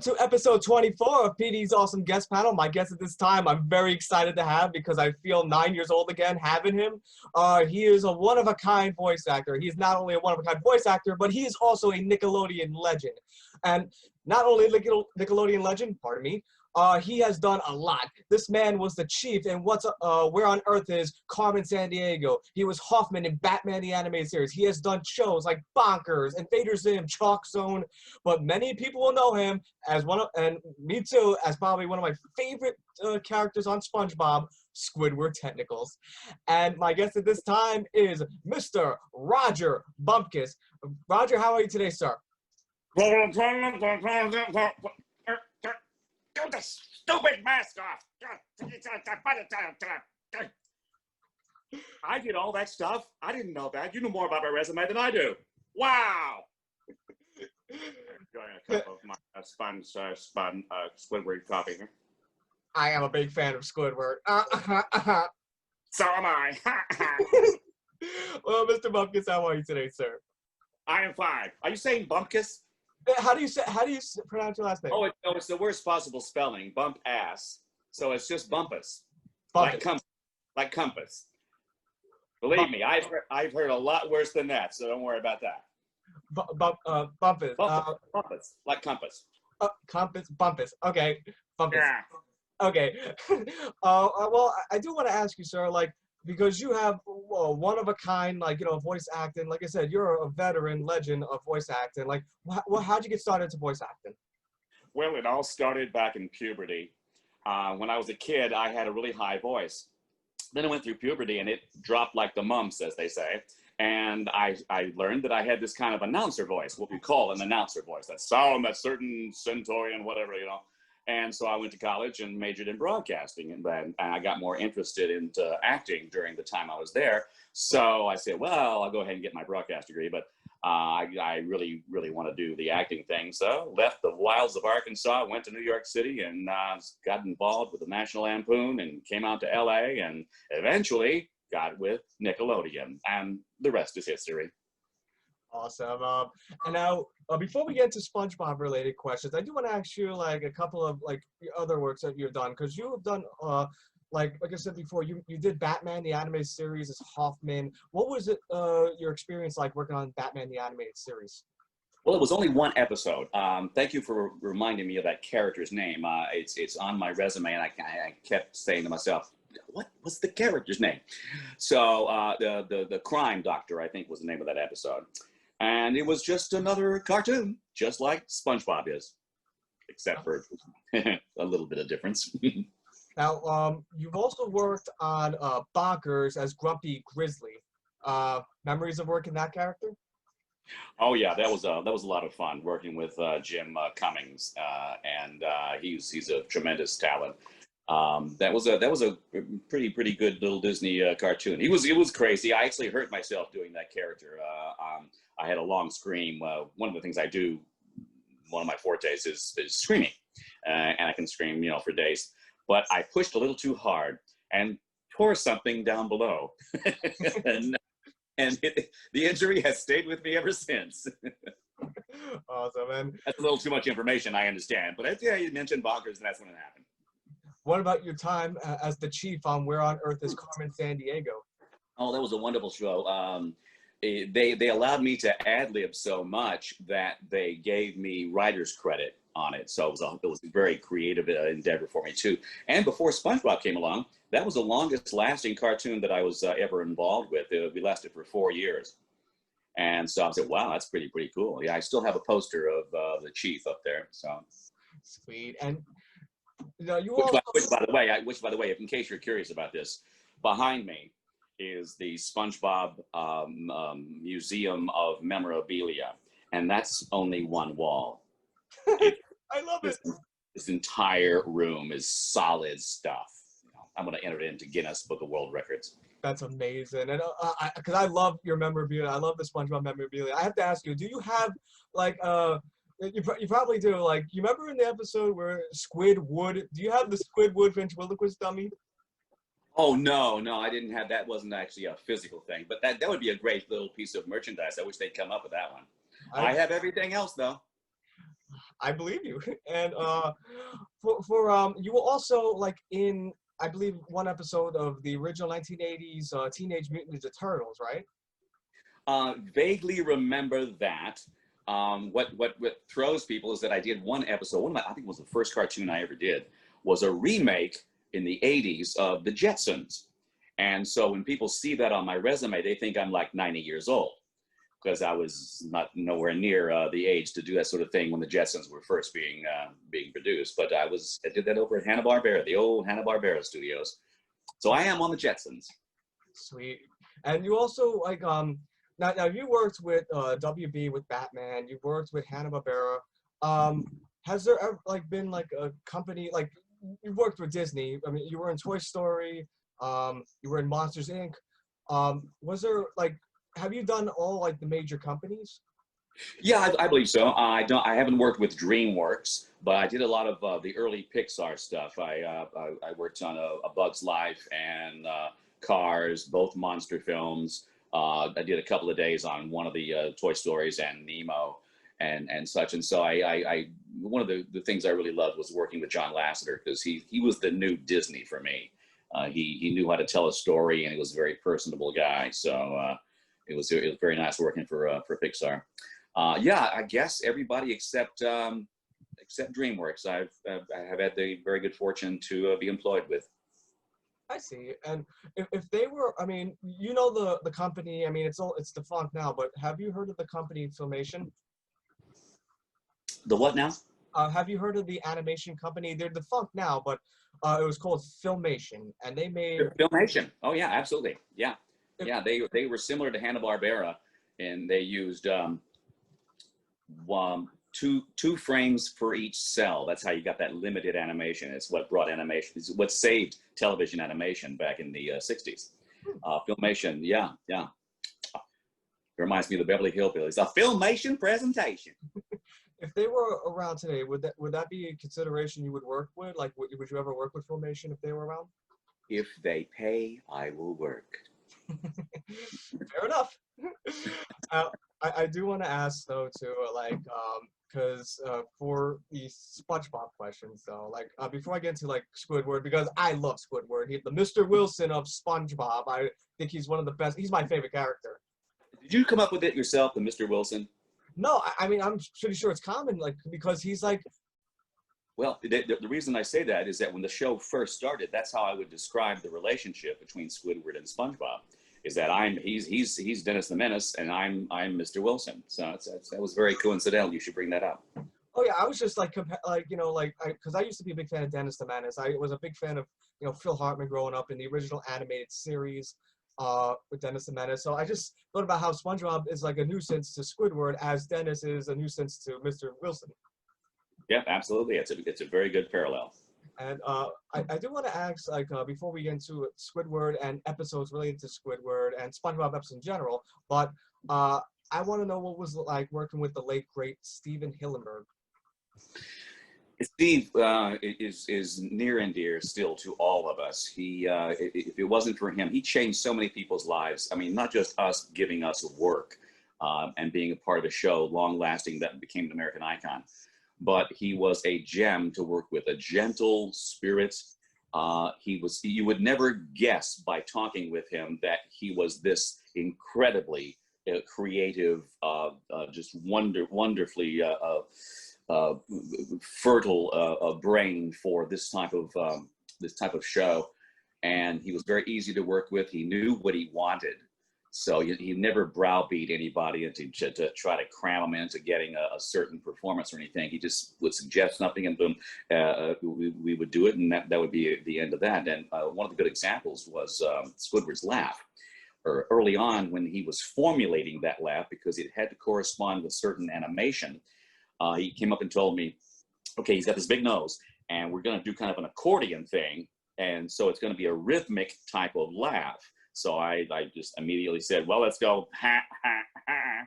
to episode 24 of Petey's Awesome Guest Panel. My guest at this time, I'm very excited to have because I feel 9 years old again having him. He is a one-of-a-kind voice actor. He's not only a one-of-a-kind voice actor, but he is also a Nickelodeon legend. And not only a Nickelodeon legend, pardon me, he has done a lot. This man was the chief in Where on Earth is Carmen Sandiego. He was Hoffman in Batman the Animated Series. He has done shows like Bonkers, Invader Zim, Chalk Zone, but many people will know him as and me too, as probably one of my favorite characters on SpongeBob, Squidward Technicals. And my guest at this time is Mr. Rodger Bumpass. Rodger, how are you today, sir? Get the stupid mask off! I did all that stuff. I didn't know that. You know more about my resume than I do. Wow! Enjoying a cup of my Squidward coffee here. I am a big fan of Squidward. So am I. Well, Mr. Bumpass, how are you today, sir? I am fine. Are you saying Bumpass? How do you pronounce your last name? Oh, it's the worst possible spelling. Bump ass. So it's just Bumpass. Bumpass. Like compass. Believe me, I've heard a lot worse than that. So don't worry about that. Bumpass. Bumpass. Like compass. Bumpass. Okay. Bumpass. Yeah. Okay. Well, I do want to ask you, sir, like, because you have one-of-a-kind, like, voice acting. Like I said, you're a veteran legend of voice acting. Like, how'd you get started into voice acting? Well, it all started back in puberty. When I was a kid, I had a really high voice. Then I went through puberty, and it dropped like the mumps, as they say. And I learned that I had this kind of announcer voice, what we call an announcer voice. That sound, that certain centaurian, whatever, And so I went to college and majored in broadcasting, and I got more interested into acting during the time I was there. So I said, well, I'll go ahead and get my broadcast degree, but I really, really want to do the acting thing. So left the wilds of Arkansas, went to New York City, and got involved with the National Lampoon, and came out to LA, and eventually got with Nickelodeon, and the rest is history. Awesome. And now, before we get to SpongeBob-related questions, I do want to ask you, like, a couple of, like, other works that you've done, because you have done, like I said before, you did Batman the Animated Series as Hoffman. What was it, your experience like working on Batman the Animated Series? Well, it was only one episode. Thank you for reminding me of that character's name. It's on my resume, and I kept saying to myself, what's the character's name? So the crime doctor, I think, was the name of that episode. And it was just another cartoon, just like SpongeBob is, except for a little bit of difference. Now, you've also worked on Bonkers as Grumpy Grizzly. Memories of working that character? Oh yeah, that was a lot of fun working with Jim Cummings, and he's a tremendous talent. That was a pretty good little Disney cartoon. It was crazy. I actually hurt myself doing that character. I had a long scream. One of the things I do, one of my fortes is screaming, and I can scream, for days. But I pushed a little too hard and tore something down below, and the injury has stayed with me ever since. Awesome, man. That's a little too much information, I understand. But yeah, you mentioned Bonkers, and that's when it happened. What about your time as the chief on Where on Earth is Carmen Sandiego? Oh, that was a wonderful show. They allowed me to ad-lib so much that they gave me writer's credit on it. So it was a very creative endeavor for me too. And before SpongeBob came along, that was the longest lasting cartoon that I was ever involved with. We lasted for 4 years. And so I said, wow, that's pretty cool. Yeah, I still have a poster of the chief up there. So sweet. And you which by the way, if in case you're curious about this, behind me is the SpongeBob Museum of Memorabilia, and that's only one wall. I love it. This entire room is solid stuff. I'm going to enter it into Guinness Book of World Records. That's amazing, and because I love your memorabilia, I love the SpongeBob memorabilia. I have to ask you, do you have like you probably do, like, you remember in the episode where Squidward? Do you have the Squidward ventriloquist dummy? Oh, no, I didn't have that. Wasn't actually a physical thing, but that would be a great little piece of merchandise. I wish they'd come up with that one. I have everything else, though. I believe you. And you were also like in, I believe, one episode of the original 1980s Teenage Mutant Ninja Turtles, right? Vaguely remember that. What throws people is that I did one episode. I think it was the first cartoon I ever did, was a remake in the 80s of the Jetsons. And so when people see that on my resume, they think I'm like 90 years old, because I was not nowhere near the age to do that sort of thing when the Jetsons were first being produced. But I did that over at Hanna-Barbera, the old Hanna-Barbera studios. So I am on the Jetsons. Sweet. And you also like now you worked with WB with Batman. You worked with Hanna-Barbera. Has there ever like been like a company like you worked with Disney? I mean, you were in Toy Story. You were in Monsters Inc. Was there like, have you done all like the major companies? Yeah, I believe so. I haven't worked with DreamWorks, but I did a lot of the early Pixar stuff. I worked on a Bug's Life and Cars, both monster films. I did a couple of days on one of the Toy Stories and Nemo and such. And so I one of the things I really loved was working with John Lasseter, because he was the new Disney for me. He knew how to tell a story, and he was a very personable guy. So it was very nice working for Pixar. Yeah, I guess everybody except DreamWorks, I have had the very good fortune to be employed with. I see. And if they were, I mean, you know the company. I mean, it's defunct now, but have you heard of the company Filmation? The what now? Have you heard of the animation company? They're defunct now, but it was called Filmation, and they made Filmation. Oh yeah, absolutely. Yeah, yeah. They were similar to Hanna-Barbera, and they used two frames for each cell. That's how you got that limited animation. It's what brought animation. It's what saved television animation back in the 60s. Filmation. Yeah, yeah. It reminds me of the Beverly Hillbillies. A Filmation presentation. If they were around today, would that be a consideration you would work with? Like, would you ever work with Filmation if they were around? If they pay, I will work. Fair enough. I do want to ask though too, like, because for the SpongeBob questions though, like, before I get into like Squidward, because I love Squidward, he's the Mr. Wilson of SpongeBob. I think he's one of the best. He's my favorite character. Did you come up with it yourself, the Mr. Wilson? No, I mean, I'm pretty sure it's common, like, because he's like. Well, the reason I say that is that when the show first started, that's how I would describe the relationship between Squidward and SpongeBob. Is that he's Dennis the Menace and I'm Mr. Wilson. So that was very coincidental. You should bring that up. Oh yeah, I was just like you know, like, because I used to be a big fan of Dennis the Menace. I was a big fan of, you know, Phil Hartman growing up in the original animated series with Dennis the Menace. So I just thought about how SpongeBob is like a nuisance to Squidward as Dennis is a nuisance to Mr. Wilson. Yeah, absolutely. It's a very good parallel. And I do want to ask, like, before we get into Squidward and episodes related to Squidward and SpongeBob episodes in general, but I want to know what was like working with the late great Stephen Hillenburg. Steve is near and dear still to all of us. If it wasn't for him, he changed so many people's lives. I mean, not just us giving us work and being a part of a show long lasting that became an American icon, but he was a gem to work with, a gentle spirit. You would never guess by talking with him that he was this incredibly creative, just wonderfully fertile brain for this type of show. And he was very easy to work with. He knew what he wanted. So he never browbeat anybody into to try to cram them into getting a certain performance or anything. He just would suggest something, and boom, we would do it, and that would be the end of that. And one of the good examples was Squidward's laugh. Or early on, when he was formulating that laugh, because it had to correspond with certain animation, he came up and told me, okay, he's got this big nose, and we're going to do kind of an accordion thing, and so it's going to be a rhythmic type of laugh. So I just immediately said, well, let's go, ha, ha, ha.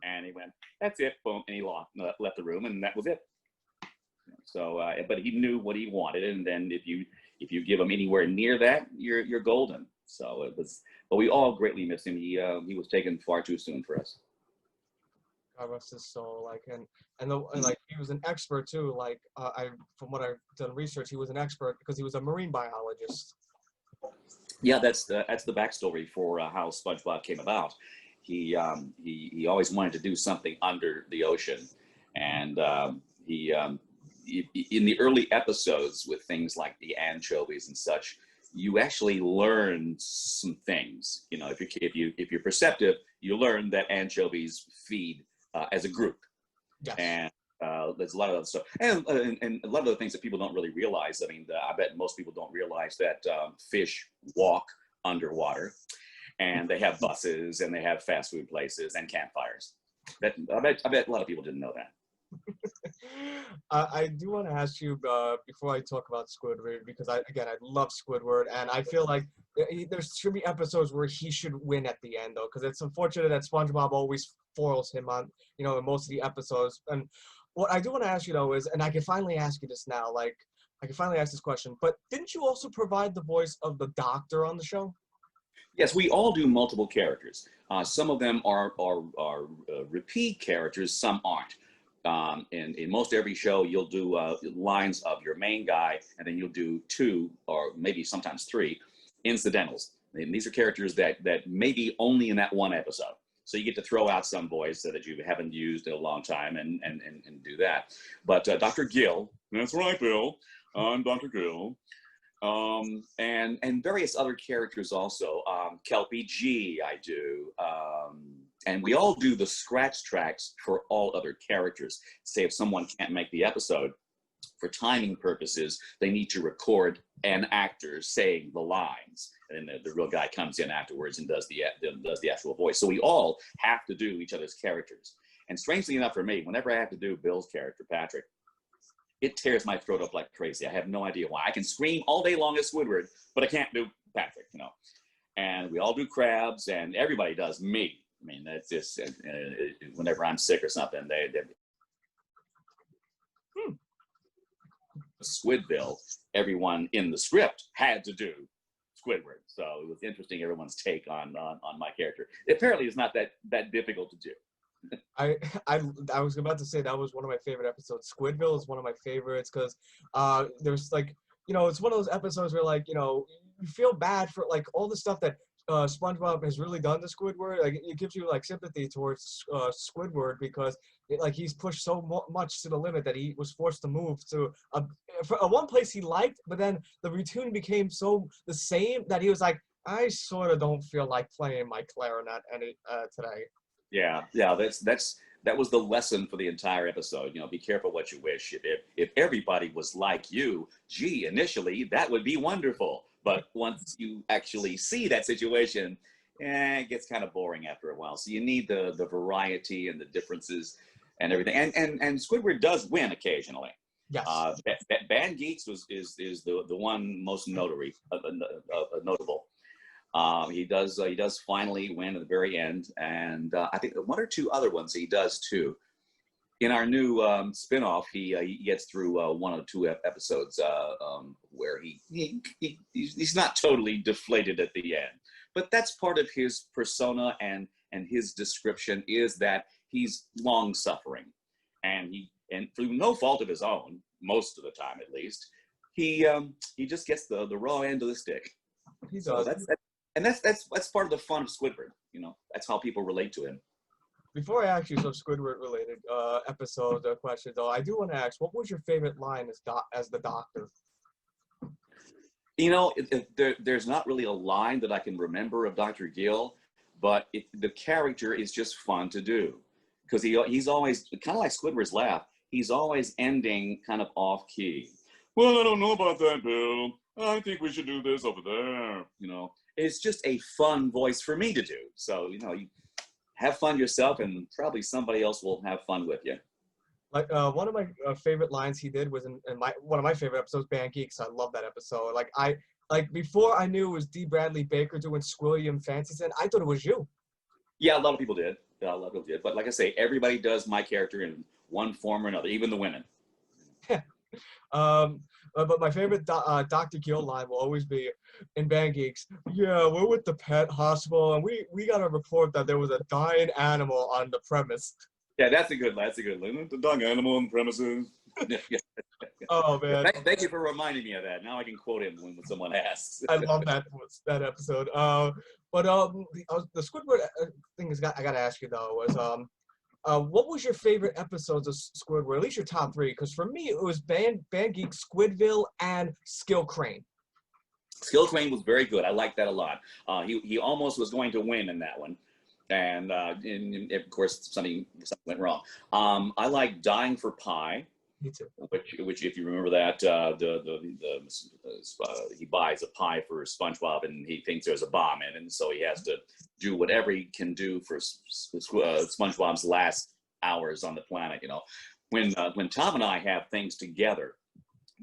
And he went, that's it, boom, and he left the room, and that was it. So, but he knew what he wanted, and then if you give him anywhere near that, you're golden. So it was, but we all greatly miss him. He was taken far too soon for us. God rest his soul. Like and like he was an expert too. Like from what I've done research, he was an expert because he was a marine biologist. Yeah, that's the backstory for how SpongeBob came about. He always wanted to do something under the ocean, and in the early episodes with things like the anchovies and such, you actually learn some things. You know, if you're perceptive, you learn that anchovies feed as a group, Yes. and there's a lot of other stuff, and a lot of the things that people don't really realize. I mean, I bet most people don't realize that fish walk underwater, and they have buses, and they have fast food places and campfires. I bet a lot of people didn't know that. I do want to ask you before I talk about Squidward, because I love Squidward, and I feel like there should be episodes where he should win at the end, though, because it's unfortunate that SpongeBob always foils him on, you know, in most of the episodes. And what I do want to ask you though is, and I can finally ask you this now, like I can finally ask this question, but didn't you also provide the voice of the Doctor on the show? Yes, we all do multiple characters. Some of them are repeat characters, some aren't. In most every show, you'll do lines of your main guy, and then you'll do two or maybe sometimes three incidentals. And these are characters that maybe only in that one episode. So you get to throw out some voice that you haven't used in a long time and do that. But Dr. Gill, that's right, Bill. I'm Dr. Gill. And various other characters also. Kelpie G, I do. And we all do the scratch tracks for all other characters. Say if someone can't make the episode, for timing purposes, they need to record an actor saying the lines. And then the real guy comes in afterwards and does the actual voice. So we all have to do each other's characters. And strangely enough for me, whenever I have to do Bill's character, Patrick, it tears my throat up like crazy. I have no idea why. I can scream all day long as Squidward, but I can't do Patrick, you know. And we all do Crabs, and everybody does me. I mean, that's just, whenever I'm sick or something, they Squidville, everyone in the script had to do Squidward. So it was interesting, everyone's take on my character. Apparently it's not that difficult to do. I was about to say that was one of my favorite episodes. Squidville is one of my favorites because there's like, you know, it's one of those episodes where, like, you know, you feel bad for like all the stuff that SpongeBob has really done to Squidward. Like it gives you like sympathy towards Squidward because like he's pushed so much to the limit that he was forced to move to a one place he liked, but then the routine became so the same that he was like, I sort of don't feel like playing my clarinet today. Yeah, that was the lesson for the entire episode. You know, be careful what you wish. If everybody was like you, gee, initially that would be wonderful. But once you actually see that situation, it gets kind of boring after a while. So you need the variety and the differences and everything. And Squidward does win occasionally. Yes. Band Geeks is the one most notable. He does finally win at the very end, and I think one or two other ones he does too. In our new spinoff, he gets through one or two episodes where he's not totally deflated at the end, but that's part of his persona and his description is that he's long suffering, and through no fault of his own, most of the time at least, he just gets the raw end of the stick. He so does. That's part of the fun of Squidward. You know, that's how people relate to him. Before I ask you some Squidward-related episodes or questions, though, I do want to ask, what was your favorite line as the Doctor? You know, there's not really a line that I can remember of Dr. Gill, but the character is just fun to do because he's always kind of like Squidward's laugh. He's always ending kind of off-key. Well, I don't know about that, Bill. I think we should do this over there. You know, it's just a fun voice for me to do. So, you know, you have fun yourself, and probably somebody else will have fun with you. Like one of my favorite lines he did was in one of my favorite episodes, Band Geeks. I love that episode. Like before I knew it was D. Bradley Baker doing Squilliam Fancyson, I thought it was you. Yeah, a lot of people did. Yeah, a lot of people did. But like I say, everybody does my character in one form or another, even the women. But my favorite Dr. Gill line will always be in Band Geeks. Yeah, we're with the pet hospital, and we got a report that there was a dying animal on the premise. Yeah, that's a good one. The dung animal on the premises. Oh man, Thank you for reminding me of that. Now I can quote him when someone asks. I love that episode. But the Squidward thing I gotta ask you though was what was your favorite episodes of Squidward? At least your top three, because for me it was Band Geek, Squidville, and Skill Crane. Skill Crane was very good. I liked that a lot. He almost was going to win in that one, and of course something went wrong. I like Dying for Pie. Me too. Which, if you remember that, he buys a pie for SpongeBob, and he thinks there's a bomb in it, and so he has to do whatever he can do for SpongeBob's last hours on the planet. You know, when Tom and I have things together,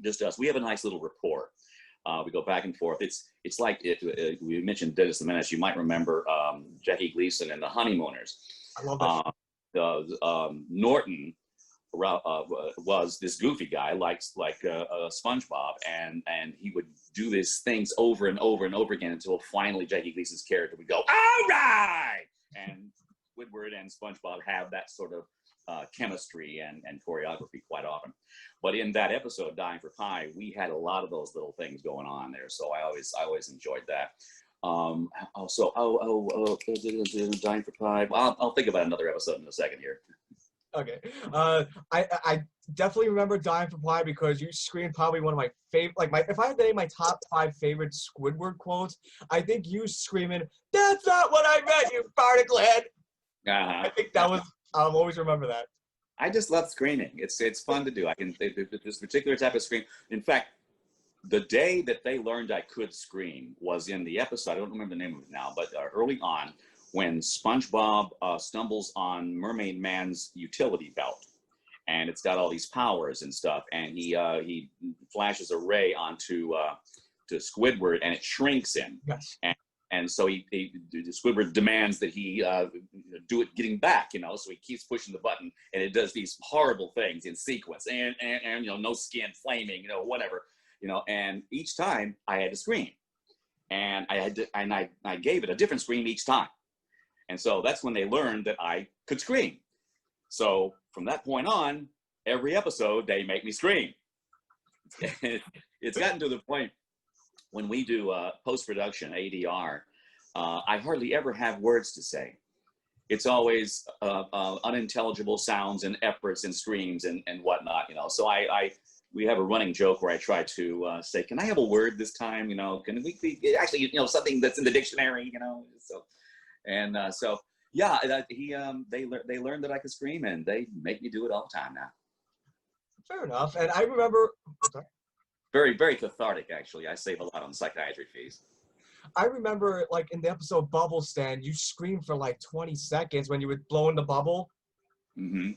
just us, we have a nice little rapport. We go back and forth. It's like we mentioned Dennis the Menace. You might remember Jackie Gleason and the Honeymooners. I love that. Norton was this goofy guy like SpongeBob, and he would do these things over and over and over again until finally Jackie Gleason's character would go, all right, and Squidward and SpongeBob have that sort of chemistry and choreography quite often. But in that episode, Dying for Pie, we had a lot of those little things going on there, so I always enjoyed that. Dying for Pie. Well, I'll think about another episode in a second here. Okay. I definitely remember Dying for Pie because you screamed probably one of my favorite, if I had to name my top 5 favorite Squidward quotes, I think you screaming, "That's not what I meant, you barnacle head." I think that was, I'll always remember that. I just love screaming. It's fun to do. I can, this particular type of scream. In fact, the day that they learned I could scream was in the episode, I don't remember the name of it now, but early on, when SpongeBob stumbles on Mermaid Man's utility belt, and it's got all these powers and stuff, and he flashes a ray onto to Squidward, and it shrinks him. Yes. And so Squidward demands that he do it getting back, you know, so he keeps pushing the button, and it does these horrible things in sequence, and you know, no skin, flaming, you know, whatever, you know, and each time I had to scream, and I gave it a different scream each time. And so that's when they learned that I could scream. So from that point on, every episode, they make me scream. It's gotten to the point when we do post-production, ADR, I hardly ever have words to say. It's always unintelligible sounds and efforts and screams and whatnot, you know. So we have a running joke where I try to say, can I have a word this time? You know, can we actually, you know, something that's in the dictionary, you know, so. And so, yeah, they learned that I could scream, and they make me do it all the time now. Fair enough. And I remember, sorry. Very, very cathartic, actually. I save a lot on psychiatry fees. I remember, like, in the episode Bubble Stand, you screamed for like 20 seconds when you were blowing the bubble. Mm-hmm.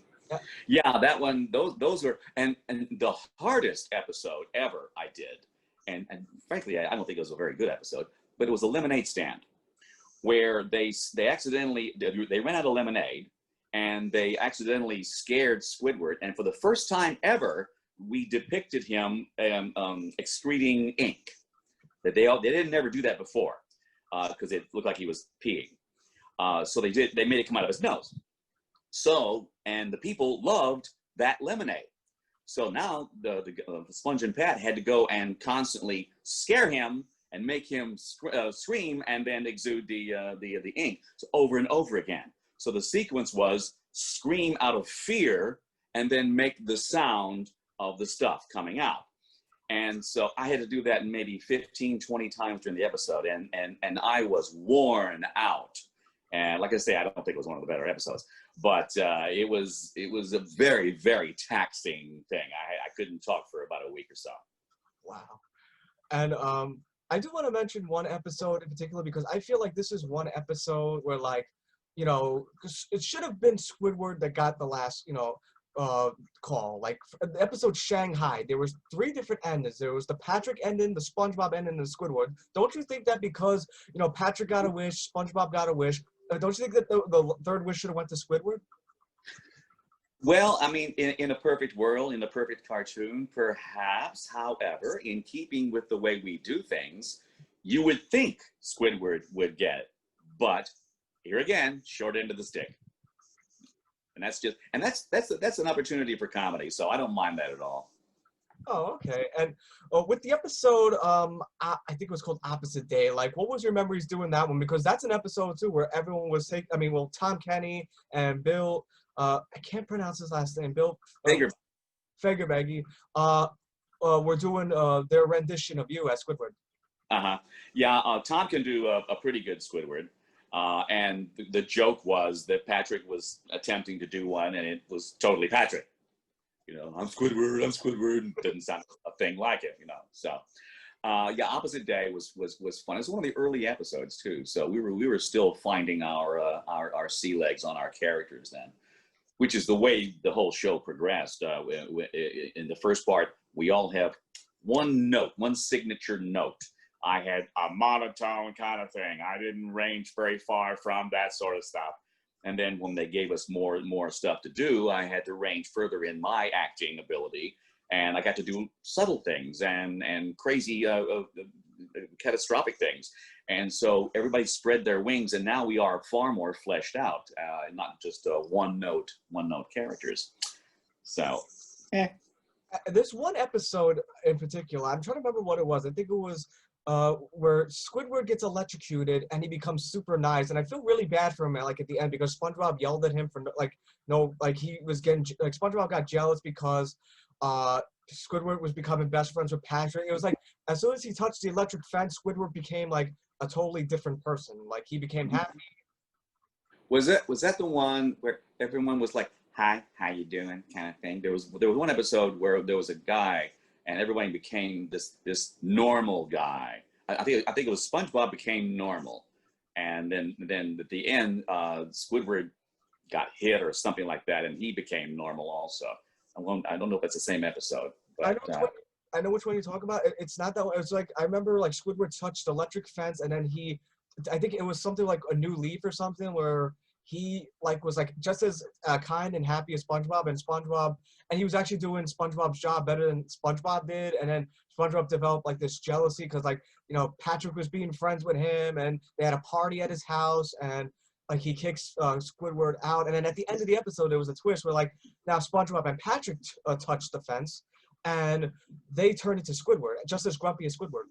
Yeah, that one, those were, and the hardest episode ever I did, and frankly, I don't think it was a very good episode, but it was a lemonade stand, where they accidentally, they ran out of lemonade, and they accidentally scared Squidward, and for the first time ever, we depicted him excreting ink. That they didn't ever do that before, because it looked like he was peeing. So they made it come out of his nose. So, and the people loved that lemonade. So now the Sponge and Pat had to go and constantly scare him and make him scream and then exude the ink, so over and over again. So the sequence was scream out of fear and then make the sound of the stuff coming out. And so I had to do that maybe 15, 20 times during the episode, and I was worn out. And like I say, I don't think it was one of the better episodes, but it was a very, very taxing thing. I couldn't talk for about a week or so. Wow. And I do want to mention one episode in particular, because I feel like this is one episode where, like, you know, it should have been Squidward that got the last, you know, call. Like the episode Shanghai, there was 3 different endings. There was the Patrick ending, the SpongeBob ending, and the Squidward. Don't you think that because, you know, Patrick got a wish, SpongeBob got a wish, don't you think that the third wish should have went to Squidward? Well, I mean, in a perfect world, in a perfect cartoon, perhaps. However, in keeping with the way we do things, you would think Squidward would get it. But here again, short end of the stick. And that's an opportunity for comedy. So I don't mind that at all. Oh, okay. And with the episode, I think it was called Opposite Day. Like, what was your memories doing that one? Because that's an episode too where everyone was taking. I mean, well, Tom Kenny and Bill. I can't pronounce his last name. Bill Fagerbergy. Were doing their rendition of you as Squidward. Yeah, Tom can do a pretty good Squidward. And the joke was that Patrick was attempting to do one, and it was totally Patrick. You know, I'm Squidward. Didn't sound a thing like it, you know. So, yeah, Opposite Day was fun. It was one of the early episodes too. So we were still finding our sea legs on our characters then, which is the way the whole show progressed. In the first part, we all have one note, one signature note. I had a monotone kind of thing. I didn't range very far from that sort of stuff. And then when they gave us more stuff to do, I had to range further in my acting ability, and I got to do subtle things and crazy, catastrophic things. And so everybody spread their wings, and now we are far more fleshed out, not just one note characters. So, There's one episode in particular. I'm trying to remember what it was. I think it was where Squidward gets electrocuted and he becomes super nice, and I feel really bad for him like at the end because SpongeBob yelled at him for he was getting like SpongeBob got jealous because Squidward was becoming best friends with Patrick. It was like as soon as he touched the electric fence, Squidward became like a totally different person. Like he became happy. Was that the one where everyone was like, "Hi, how you doing?" kind of thing? There was one episode where there was a guy, and everybody became this normal guy. I think it was SpongeBob became normal, and then at the end, Squidward got hit or something like that, and he became normal also. I don't know if it's the same episode, but I know which one you're talking about. It's not that one. It's like I remember like Squidward touched the electric fence, and then I think it was something like a new leaf or something where he like was like just as kind and happy as SpongeBob, and he was actually doing SpongeBob's job better than SpongeBob did, and then SpongeBob developed like this jealousy because like Patrick was being friends with him, and they had a party at his house, and like he kicks Squidward out, and then at the end of the episode there was a twist where like now SpongeBob and Patrick touched the fence, and they turned into Squidward, just as grumpy as Squidward.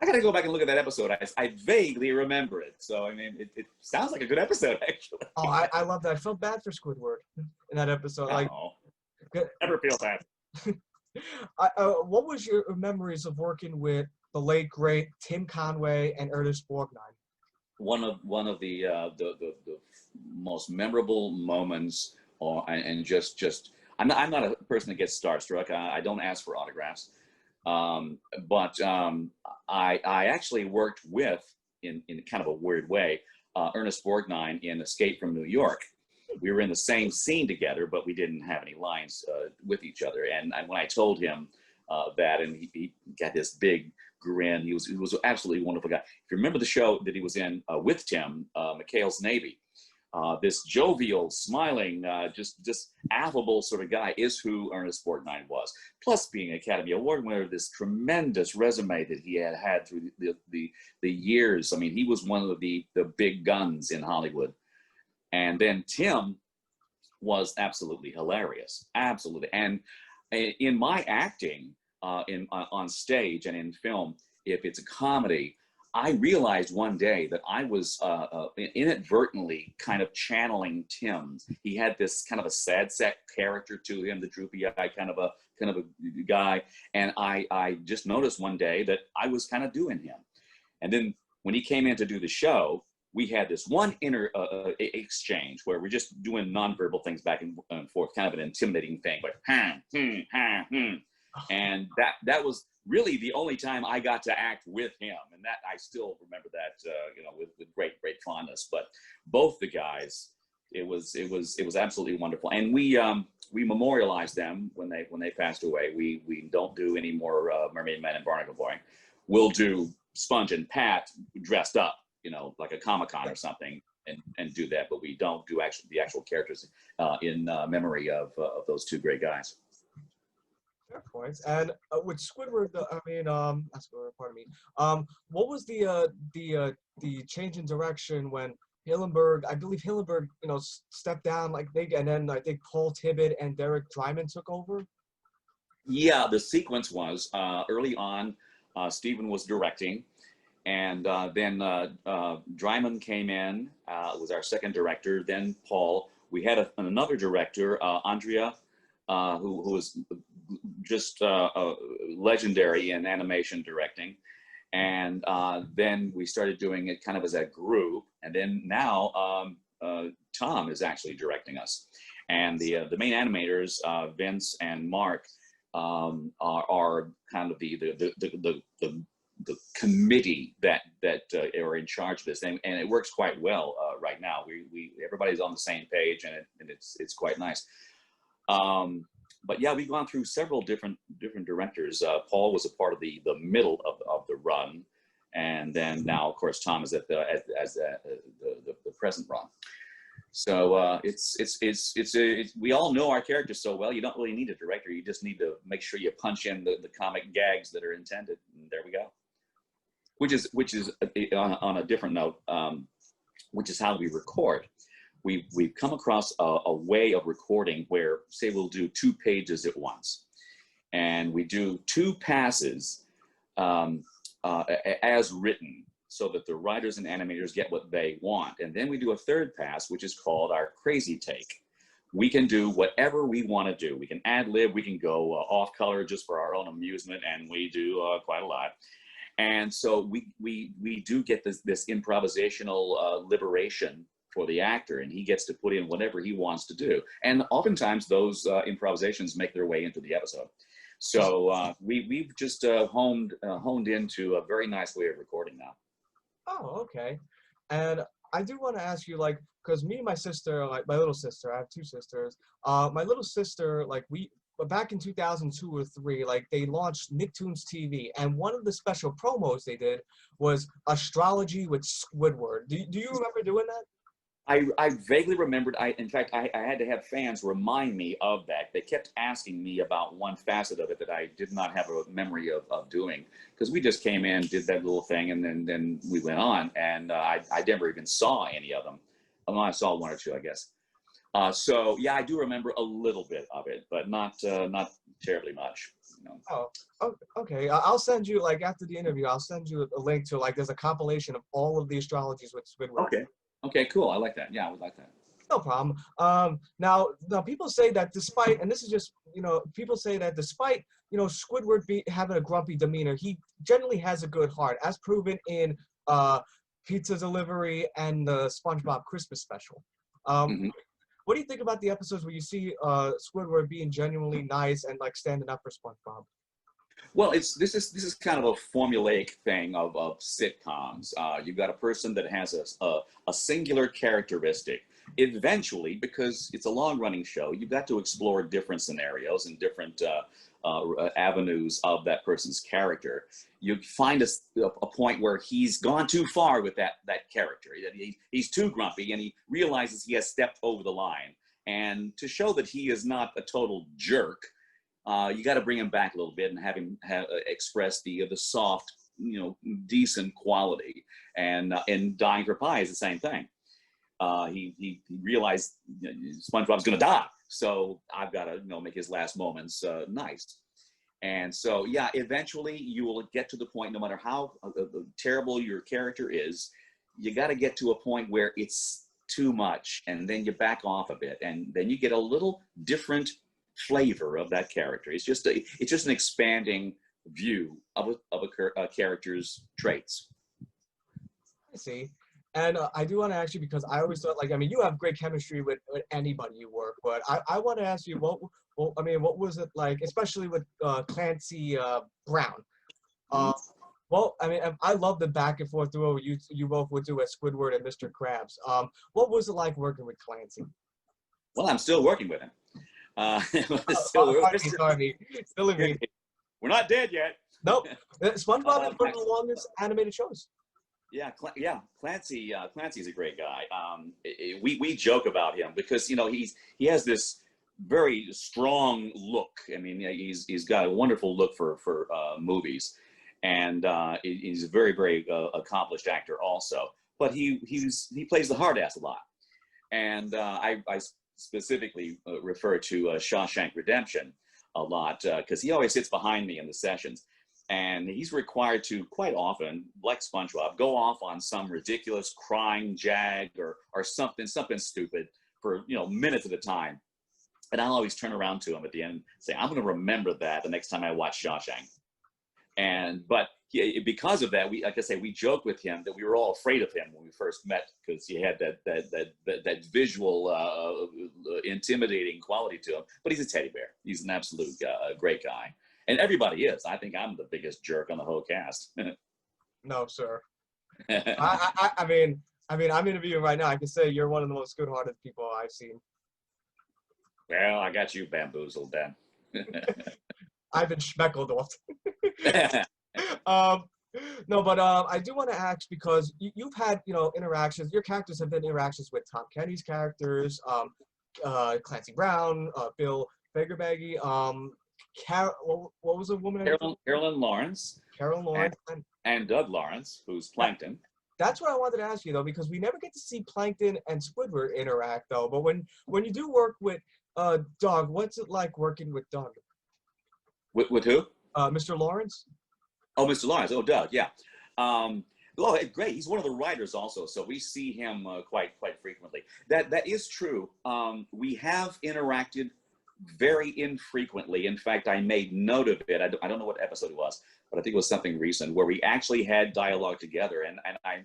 I gotta go back and look at that episode. I vaguely remember it. So, I mean, it sounds like a good episode, actually. Oh, I love that. I felt bad for Squidward in that episode. Like, never feel bad. What was your memories of working with the late, great Tim Conway and Ernest Borgnine? One of the most memorable moments, and just I'm not a person that gets starstruck. I don't ask for autographs. But I actually worked with, in kind of a weird way, Ernest Borgnine in Escape from New York. We were in the same scene together, but we didn't have any lines with each other. And when I told him that, and he got this big grin, he was absolutely wonderful guy. If you remember the show that he was in with Tim, McHale's Navy, this jovial, smiling, just affable sort of guy is who Ernest Borgnine was. Plus, being an Academy Award winner, this tremendous resume that he had through the years. I mean, he was one of the big guns in Hollywood. And then Tim was absolutely hilarious, absolutely. And in my acting, on stage and in film, if it's a comedy, I realized one day that I was inadvertently kind of channeling Tim. He had this kind of a sad sack character to him, the droopy eye kind of a guy, and I just noticed one day that I was kind of doing him. And then when he came in to do the show, we had this one inner exchange where we're just doing nonverbal things back and forth, kind of an intimidating thing, like and that was really the only time I got to act with him, and that I still remember that with great fondness. But both the guys, it was absolutely wonderful, and we memorialized them when they passed away. We don't do any more Mermaid Man and Barnacle Boy. We'll do Sponge and Pat dressed up, like a Comic-Con or something, and do that. But we don't do the actual characters in memory of those two great guys. Fair points. And with Squidward, not Squidward, pardon me. What was the change in direction when Hillenburg, I believe Hillenburg, stepped down and then I think Paul Tibbett and Derek Dryman took over. Yeah, the sequence was early on, Stephen was directing, and then Dryman came in, was our second director, then Paul. We had another director, Andrea, who was just legendary in animation directing. And then we started doing it kind of as a group. And then now Tom is actually directing us. And the main animators, Vince and Mark, are kind of the committee that are in charge of this, and it works quite well right now. We everybody's on the same page, and it's quite nice. But yeah, we've gone through several different directors. Paul was a part of the middle of the run, and then now, of course, Tom is at the present run. So we all know our characters so well. You don't really need a director. You just need to make sure you punch in the comic gags that are intended, and there we go. Which is on a different note, which is how we record. We've come across a way of recording where, say, we'll do 2 pages at once, and we do 2 passes as written, so that the writers and animators get what they want, and then we do a 3rd pass, which is called our crazy take. We can do whatever we want to do. We can ad lib, we can go off color just for our own amusement, and we do quite a lot. And so we do get this improvisational liberation for the actor, and he gets to put in whatever he wants to do. And oftentimes those improvisations make their way into the episode. So we've just honed into a very nice way of recording now. Oh, okay. And I do want to ask you, because me and my sister, my little sister, I have 2 sisters. My little sister, back in 2002 or 3, they launched Nicktoons TV, and one of the special promos they did was astrology with Squidward. Do you remember doing that? I vaguely remembered. In fact, I had to have fans remind me of that. They kept asking me about one facet of it that I did not have a memory of doing, because we just came in, did that little thing, and then we went on, and I never even saw any of them. Well, I saw 1 or 2, I guess. So yeah, I do remember a little bit of it, but not terribly much. Oh, okay. I'll send you, after the interview, I'll send you a link to, there's a compilation of all of the astrologies with Squidward. Okay, cool. I like that. Yeah, I would like that. No problem. Now people say that despite, and this is just, people say that despite, Squidward having a grumpy demeanor, he generally has a good heart, as proven in Pizza Delivery and the SpongeBob Christmas special. What do you think about the episodes where you see Squidward being genuinely nice and standing up for SpongeBob? Well, this is kind of a formulaic thing of sitcoms. You've got a person that has a singular characteristic. Eventually, because it's a long-running show, you've got to explore different scenarios and different avenues of that person's character. You find a point where he's gone too far with that character. He's too grumpy, and he realizes he has stepped over the line. And to show that he is not a total jerk, you got to bring him back a little bit and have him express the soft, decent quality. And in Dying for Pie is the same thing. He realized SpongeBob's going to die, so I've got to make his last moments nice. And so yeah, eventually you will get to the point, no matter how terrible your character is, you got to get to a point where it's too much, and then you back off a bit, and then you get a little different flavor of that character. It's just an expanding view of a character's traits. I see. And I do want to ask you, because I always thought, you have great chemistry with anybody you work, but I want to ask you, what was it like, especially with Clancy Brown? Well, I love the back and forth duo you both would do at Squidward and Mr. Krabs. What was it like working with Clancy? Well, I'm still working with him. Still in me. We're not dead yet. Nope. SpongeBob is one of the longest animated shows. Yeah, Clancy's a great guy. We joke about him because he has this very strong look. He's got a wonderful look for movies, and he's a very, very accomplished actor also. but he plays the hard ass a lot. And I specifically refer to Shawshank Redemption a lot because he always sits behind me in the sessions. And he's required to quite often, like SpongeBob, go off on some ridiculous crying jag or something stupid for minutes at a time. And I'll always turn around to him at the end and say, I'm going to remember that the next time I watch Shawshank. But because of that, like I say, we joked with him that we were all afraid of him when we first met because he had that visual, intimidating quality to him. But he's a teddy bear. He's an absolute great guy. And everybody is. I think I'm the biggest jerk on the whole cast. No, sir. I mean, I'm interviewing right now. I can say you're one of the most good-hearted people I've seen. Well, I got you bamboozled then. I've been schmeckled off. No, but I do want to ask because you've had interactions. Your characters have been interactions with Tom Kenny's characters, Clancy Brown, Bill Fagerbagy, what was the woman? Carolyn Lawrence. Carolyn Lawrence. And Doug Lawrence, who's Plankton. That's what I wanted to ask you, though, because we never get to see Plankton and Squidward interact, though. But when you do work with Doug, what's it like working with Doug? With who? Mr. Lawrence. Oh, Mr. Lawrence. Oh, Doug. Yeah. Great. He's one of the writers also, so we see him quite frequently. That is true. We have interacted very infrequently. In fact, I made note of it. I don't know what episode it was, but I think it was something recent where we actually had dialogue together, and I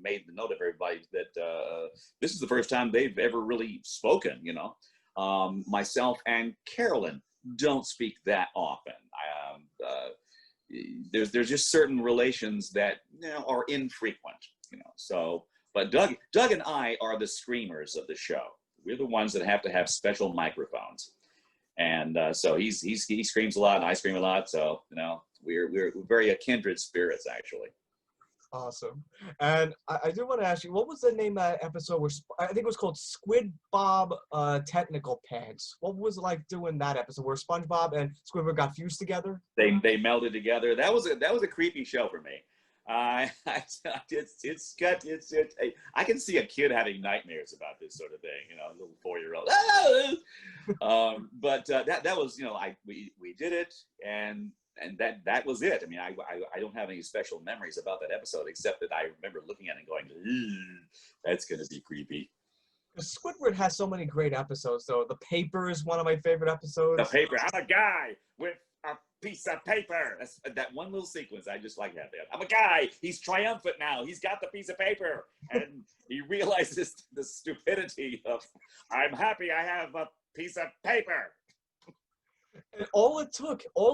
made the note of everybody that this is the first time they've ever really spoken. Myself and Carolyn don't speak that often. There's just certain relations that are infrequent. So, but Doug and I are the screamers of the show. We're the ones that have to have special microphones. And so he screams a lot, and I scream a lot. So we're very kindred spirits, actually. Awesome. And I do want to ask you, what was the name of that episode where I think it was called SquidBob Technical Pants? What was it like doing that episode where SpongeBob and Squidward got fused together? They melded together. That was a creepy show for me. I can see a kid having nightmares about this sort of thing, a little 4-year-old. But that was, we did it, and that was it. I mean, I don't have any special memories about that episode except that I remember looking at it and going, that's going to be creepy. Squidward has so many great episodes, though. The Paper is one of my favorite episodes. The Paper. I'm a guy with a piece of paper. That one little sequence, I just like that. I'm a guy. He's triumphant now. He's got the piece of paper. And he realizes the stupidity of, I'm happy I have a piece of paper. And all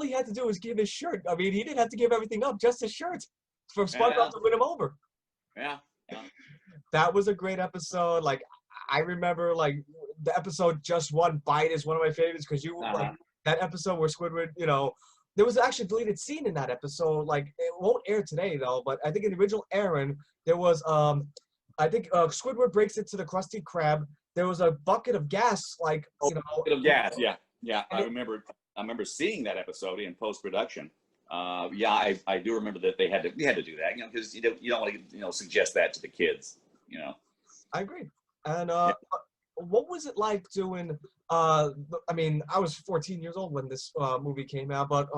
he had to do was give his shirt. I mean, he didn't have to give everything up, just his shirt for SpongeBob to win him over. Yeah. That was a great episode. Like, I remember, like, the episode Just One Bite is one of my favorites because like, that episode where Squidward, there was actually a deleted scene in that episode. Like, it won't air today, though, but I think in the original airing, there was, I think Squidward breaks into the Krusty Krab. There was a bucket of gas, like, bucket of gas, yeah. Yeah, I remember seeing that episode in post-production. I do remember that we had to do that, because you don't want to suggest that to the kids, I agree. And what was it like doing? I mean, I was 14 years old when this movie came out, but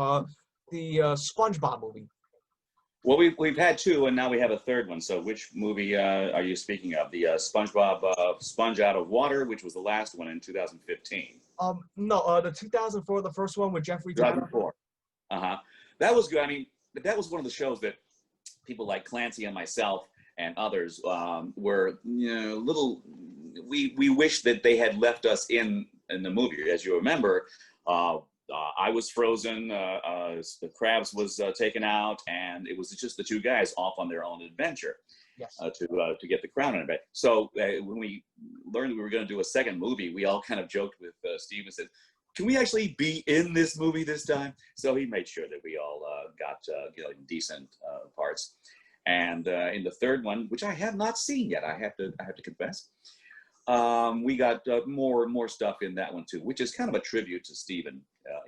the SpongeBob movie. Well, we've had two, and now we have a third one. So, which movie are you speaking of? The SpongeBob Sponge Out of Water, which was the last one in 2015. No, the 2004, the first one with Jeffrey Tambor. 2004. That was good. I mean, that was one of the shows that people like Clancy and myself and others were, little. We wish that they had left us in the movie. As you remember, I was frozen. The Krabs was taken out, and it was just the two guys off on their own adventure. Yes. To get the crown in it. So when we learned we were going to do a second movie, we all kind of joked with Steve and said, "Can we actually be in this movie this time?" So he made sure that we all got decent parts. And in the third one, which I have not seen yet, I have to confess, we got more stuff in that one too, which is kind of a tribute to Stephen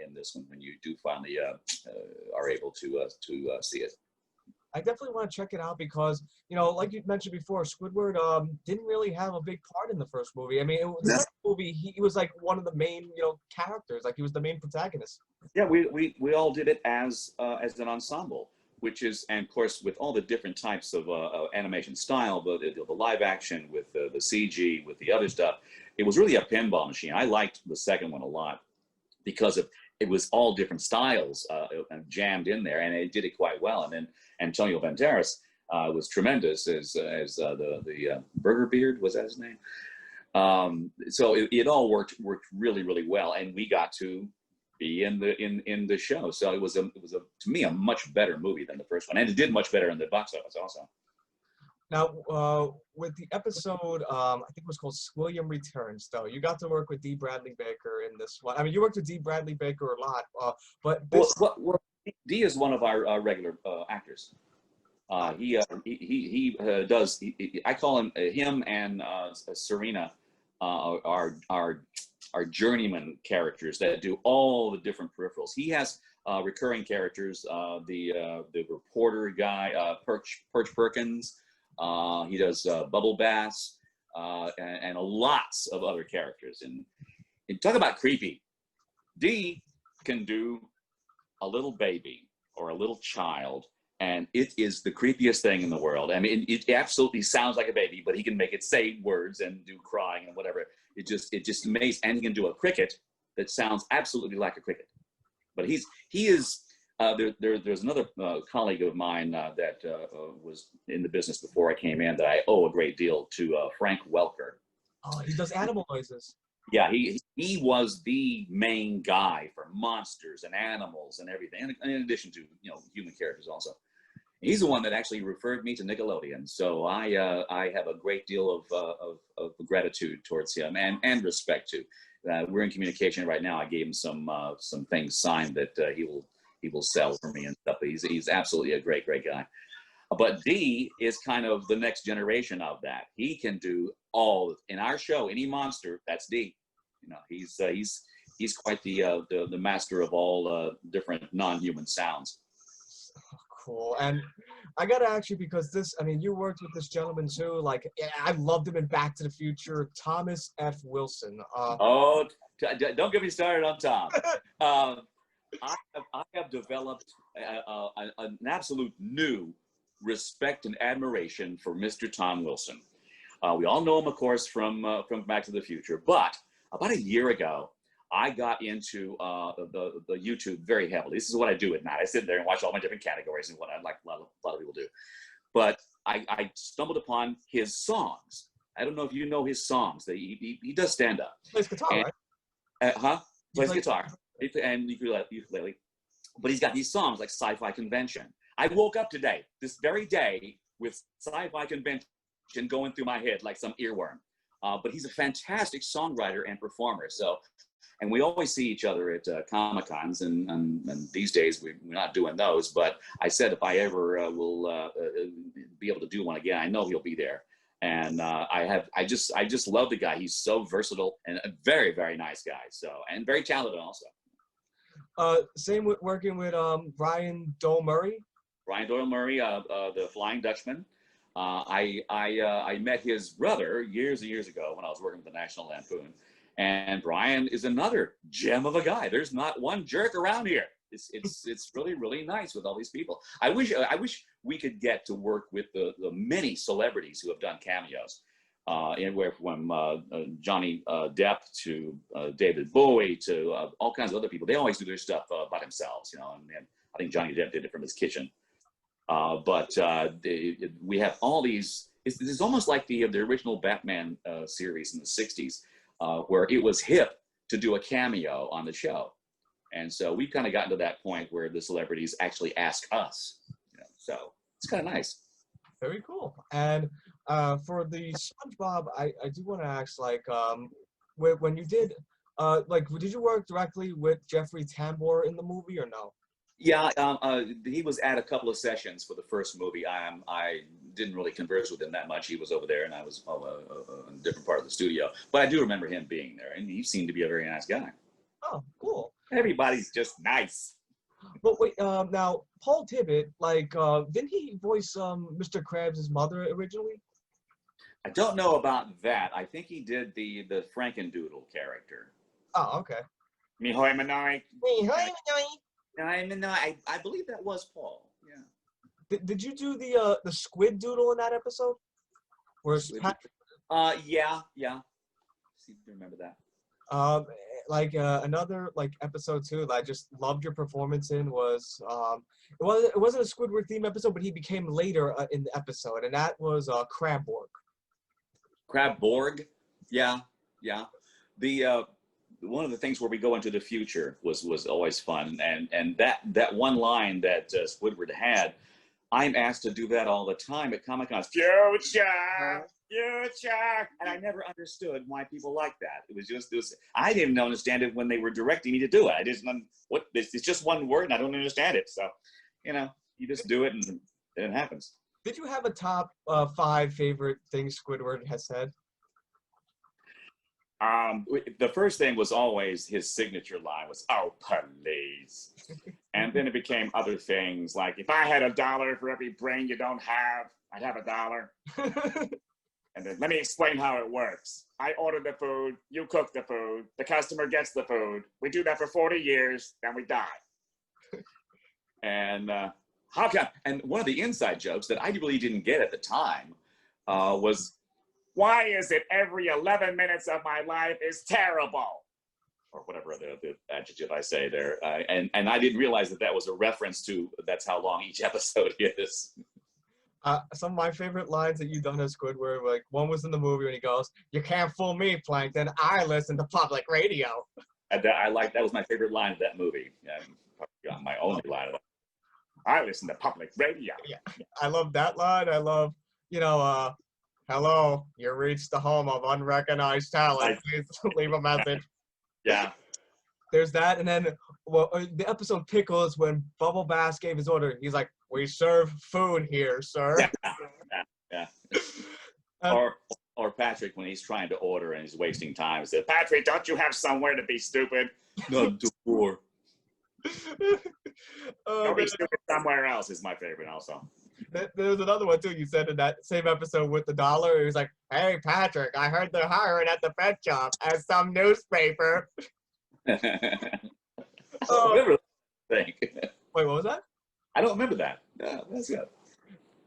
in this one when you do finally are able to see it. I definitely want to check it out because, you know, like you mentioned before, Squidward didn't really have a big part in the first movie. I mean, the second movie, he was like one of the main, you know, characters. Like he was the main protagonist. Yeah, we all did it as an ensemble, which is, and of course, with all the different types of animation style, the live action with the CG, with the other stuff, it was really a pinball machine. I liked the second one a lot because it was all different styles jammed in there, and it did it quite well. And then Antonio Banderas was tremendous as the Burger Beard, was that his name? So it all worked really well, and we got to be in the show. So it was to me a much better movie than the first one, and it did much better in the box office also. Now, with the episode, I think it was called William Returns, though. You got to work with D. Bradley Baker in this one. I mean, you worked with D. Bradley Baker a lot, but this... Well, D is one of our regular actors. He does. I call him and Serena are journeyman characters that do all the different peripherals. He has recurring characters. The reporter guy, Perch Perkins. He does Bubble Bass, and lots of other characters. And talk about creepy. D can do a little baby or a little child, and it is the creepiest thing in the world. I mean, it absolutely sounds like a baby, but he can make it say words and do crying and whatever. It just amazing. And he can do a cricket that sounds absolutely like a cricket. But he is. There's another colleague of mine that was in the business before I came in that I owe a great deal to, Frank Welker. Oh, he does animal noises. Yeah, he was the main guy for monsters and animals and everything, and in addition to, you know, human characters also. He's the one that actually referred me to Nickelodeon, so I have a great deal of gratitude towards him and respect too. We're in communication right now. I gave him some things signed that he will sell for me and stuff. He's absolutely a great guy. But D is kind of the next generation of that. He can do all in our show. Any monster, that's D. You know, he's quite the master of all different non-human sounds. Cool. And I gotta ask you, because I mean, you worked with this gentleman too. Like, I loved him in Back to the Future, Thomas F. Wilson. Don't get me started on Tom. I have developed an absolute new respect and admiration for Mr. Tom Wilson. We all know him, of course, from Back to the Future. But about a year ago, I got into the YouTube very heavily. This is what I do at night. I sit there and watch all my different categories and what I like a lot of people do. But I stumbled upon his songs. I don't know if you know his songs. He does stand up. He plays guitar, right? Plays guitar and ukulele. But he's got these songs like Sci-Fi Convention. I woke up today, this very day, with Sci-Fi Convention going through my head like some earworm. But he's a fantastic songwriter and performer. So, and we always see each other at Comic-Cons, and these days we're not doing those. But I said if I ever will be able to do one again, I know he'll be there. And I just love the guy. He's so versatile and a very nice guy. So, and very talented also. Same with working with Brian Doyle Murray. Brian Doyle Murray, the Flying Dutchman. I met his brother years and years ago when I was working with the National Lampoon. And Brian is another gem of a guy. There's not one jerk around here. It's really nice with all these people. I wish we could get to work with the many celebrities who have done cameos, anywhere from Johnny Depp to David Bowie to all kinds of other people. They always do their stuff by themselves, you know. And I think Johnny Depp did it from his kitchen. But we have all these. It's almost like the original Batman series in the '60s, where it was hip to do a cameo on the show. And so we've kind of gotten to that point where the celebrities actually ask us. You know, so it's kind of nice. Very cool. And for the SpongeBob, I do want to ask, like, when you did, did you work directly with Jeffrey Tambor in the movie or no? Yeah, he was at a couple of sessions for the first movie. I didn't really converse with him that much. He was over there, and I was in a different part of the studio. But I do remember him being there, and he seemed to be a very nice guy. Oh, cool. Everybody's just nice. But wait, now Paul Tibbett, like, didn't he voice Mr. Krabs' mother originally? I don't know about that. I think he did the Frankendoodle character. Oh, okay. Mihoy Manoi. I believe that was Paul. Yeah. Did you do the squid doodle in that episode? Yeah. Seem to remember that. Like another like episode too that I just loved your performance in was it wasn't a Squidward theme episode, but he became later in the episode, and that was Crabborg. Crabborg, yeah. The one of the things where we go into the future was always fun, and that one line that Squidward had, I'm asked to do that all the time at Comic-Con. Future, and I never understood why people like that. It was I didn't understand it when they were directing me to do it. I didn't it's just one word, and I don't understand it. So, you just do it, and then it happens. Did you have a top 5 favorite things Squidward has said? The first thing was always his signature line was, "Oh, please." And then it became other things like, if I had $1 for every brain you don't have, I'd have $1. And then let me explain how it works. I order the food, you cook the food, the customer gets the food. We do that for 40 years, then we die. And and one of the inside jokes that I really didn't get at the time was, why is it every 11 minutes of my life is terrible? Or whatever the adjective I say there. And I didn't realize that was a reference to that's how long each episode is. Some of my favorite lines that you've done as Squidward, like one was in the movie when he goes, "You can't fool me, Plankton. I listen to public radio." And that was my favorite line of that movie. Yeah, my only line of that. I listen to public radio. Yeah, I love that line. I love, hello, you reached the home of unrecognized talent. Please leave a message. Yeah. There's that, and then the episode Pickles, when Bubble Bass gave his order, he's like, "We serve food here, sir." Yeah. Or Patrick, when he's trying to order and he's wasting time, says, "Patrick, don't you have somewhere to be stupid?" No, door. Don't be stupid somewhere else is my favorite also. There's another one too. You said in that same episode with the $1, he was like, "Hey Patrick, I heard they're hiring at the pet shop as some newspaper." Wait, what was that? I don't remember that. That's good.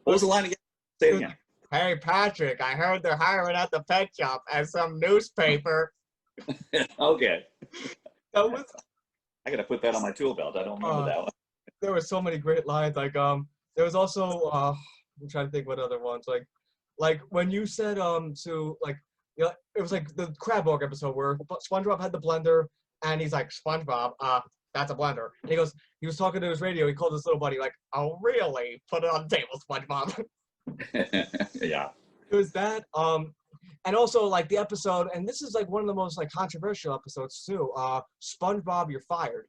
What was the line again? Say it again. "Hey Patrick, I heard they're hiring at the pet shop as some newspaper." Okay. I gotta put that on my tool belt. I don't remember that one. There were so many great lines. Like there was also I'm trying to think what other ones. Like when you said it was like the Crabborg episode where SpongeBob had the blender and he's like, "SpongeBob, that's a blender." And he was talking to his radio. He called his little buddy like, "Oh really? Put it on the table, SpongeBob." Yeah. It was that. And also like the episode, and this is like one of the most like controversial episodes too. SpongeBob, You're Fired.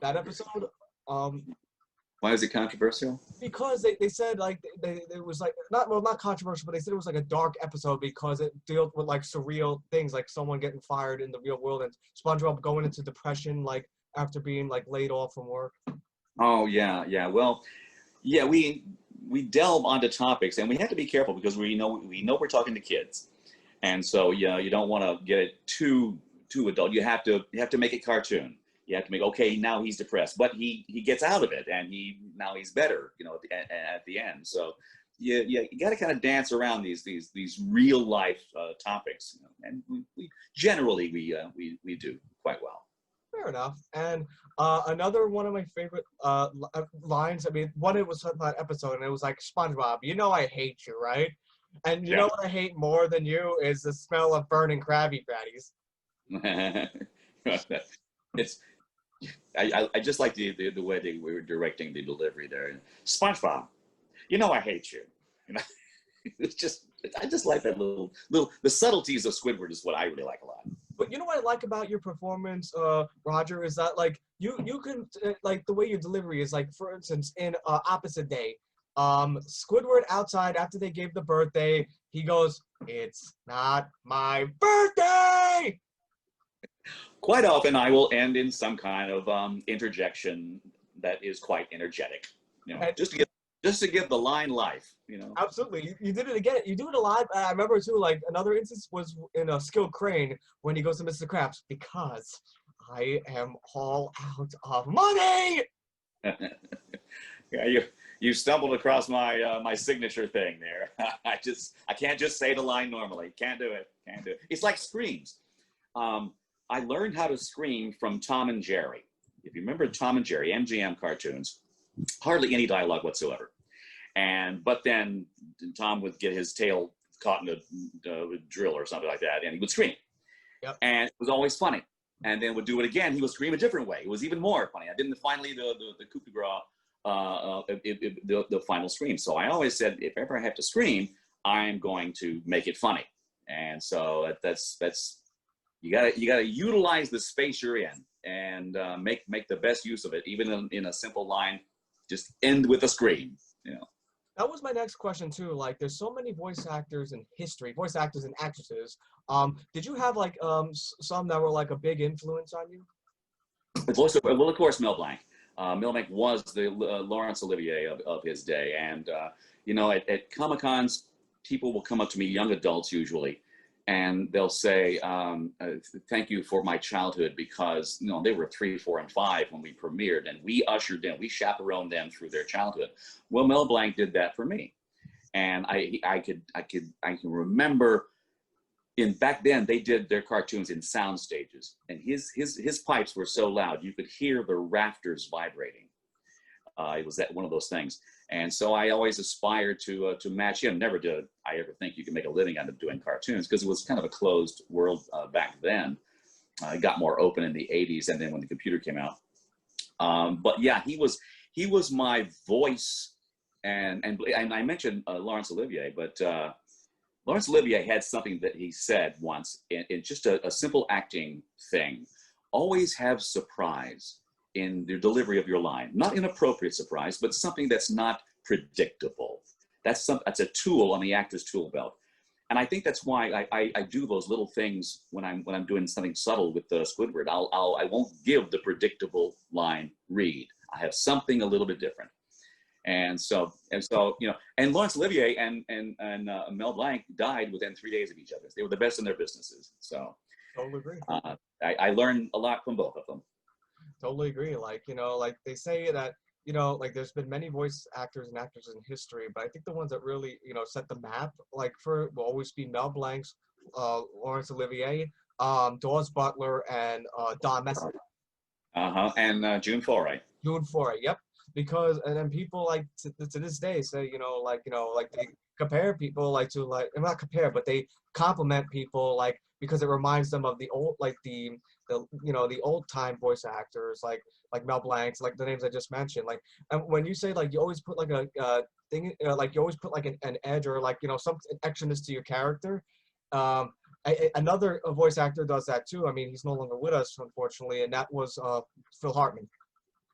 That episode. Why is it controversial? Because they said like it was like not controversial, but they said it was like a dark episode because it dealt with like surreal things, like someone getting fired in the real world and SpongeBob going into depression like after being like laid off from work. Oh yeah. Well, yeah, we delve onto topics, and we have to be careful because we know we're talking to kids, and so you don't want to get it too adult. You have to make it cartoon. You have to make, okay, now he's depressed, but he gets out of it, and now he's better, at the end. So you got to kind of dance around these real life topics, and we generally we do quite well. Fair enough. And another one of my favorite lines, I mean, it was that episode, and it was like, "SpongeBob, you know I hate you, right? And you know what I hate more than you is the smell of burning Krabby Patties." I just like the way they were directing the delivery there. "SpongeBob, you know I hate you." I just like that little the subtleties of Squidward is what I really like a lot. But you know what I like about your performance, Rodger, is that like you can like the way your delivery is, like for instance in Opposite Day, Squidward outside after they gave the birthday, he goes, "It's not my birthday." Quite often, I will end in some kind of interjection that is quite energetic, you know, And just to give the line life, you know. absolutely, you did it again. You do it a lot. I remember too. Like another instance was in a Skilled Crane when he goes to Mr. Krabs because I am all out of money. Yeah, you stumbled across my my signature thing there. I can't just say the line normally. Can't do it. Can't do it. It's like screams. I learned how to scream from Tom and Jerry. If you remember Tom and Jerry, MGM cartoons, hardly any dialogue whatsoever. But then Tom would get his tail caught in a drill or something like that, and he would scream. Yep. And it was always funny. And then would do it again. He would scream a different way. It was even more funny. I didn't finally the coup de grace, the final scream. So I always said, if ever I have to scream, I'm going to make it funny. And so that's you gotta utilize the space you're in and make the best use of it, even in a simple line. Just end with a scream, you know. That was my next question too. Like, there's so many voice actors in history, voice actors and actresses. Did you have like some that were like a big influence on you? Well, of course, Mel Blanc. Mel Blanc was the Laurence Olivier of his day, and you know, at Comic-Cons, people will come up to me, young adults usually, and they'll say, "Thank you for my childhood," because you know they were 3, 4, and 5 when we premiered, and we ushered them, we chaperoned them through their childhood. Well, Mel Blanc did that for me, and I can remember. Back then, they did their cartoons in sound stages, and his pipes were so loud you could hear the rafters vibrating. It was that one of those things, and so I always aspired to match him. Never did I ever think you could make a living out of doing cartoons because it was kind of a closed world back then. It got more open in the '80s, and then when the computer came out. But yeah, he was my voice, and I mentioned Laurence Olivier, but. Laurence Olivier had something that he said once in just a simple acting thing. Always have surprise in the delivery of your line. Not inappropriate surprise, but something that's not predictable. That's a tool on the actor's tool belt. And I think that's why I do those little things when I'm doing something subtle with Squidward. I won't give the predictable line read. I have something a little bit different. And so, you know, and Laurence Olivier and Mel Blanc died within 3 days of each other. They were the best in their businesses. So, Totally agree. I learned a lot from both of them. Totally agree. Like, you know, like they say that, you know, like there's been many voice actors and actresses in history, but I think the ones that really, you know, set the map, like will always be Mel Blanc's, Laurence Olivier, Dawes Butler, and Don Messina. And June Foray. June Foray, yep. Because and then people like to this day say, you know, like they compare people like to like not compare, but they compliment people like because it reminds them of the old like the you know the old time voice actors like Mel Blanc's, like the names I just mentioned. Like, and when you say like you always put like a thing like you always put like an edge or like, you know, some extraness to your character. Another voice actor does that too. I mean, he's no longer with us unfortunately, and that was Phil Hartman.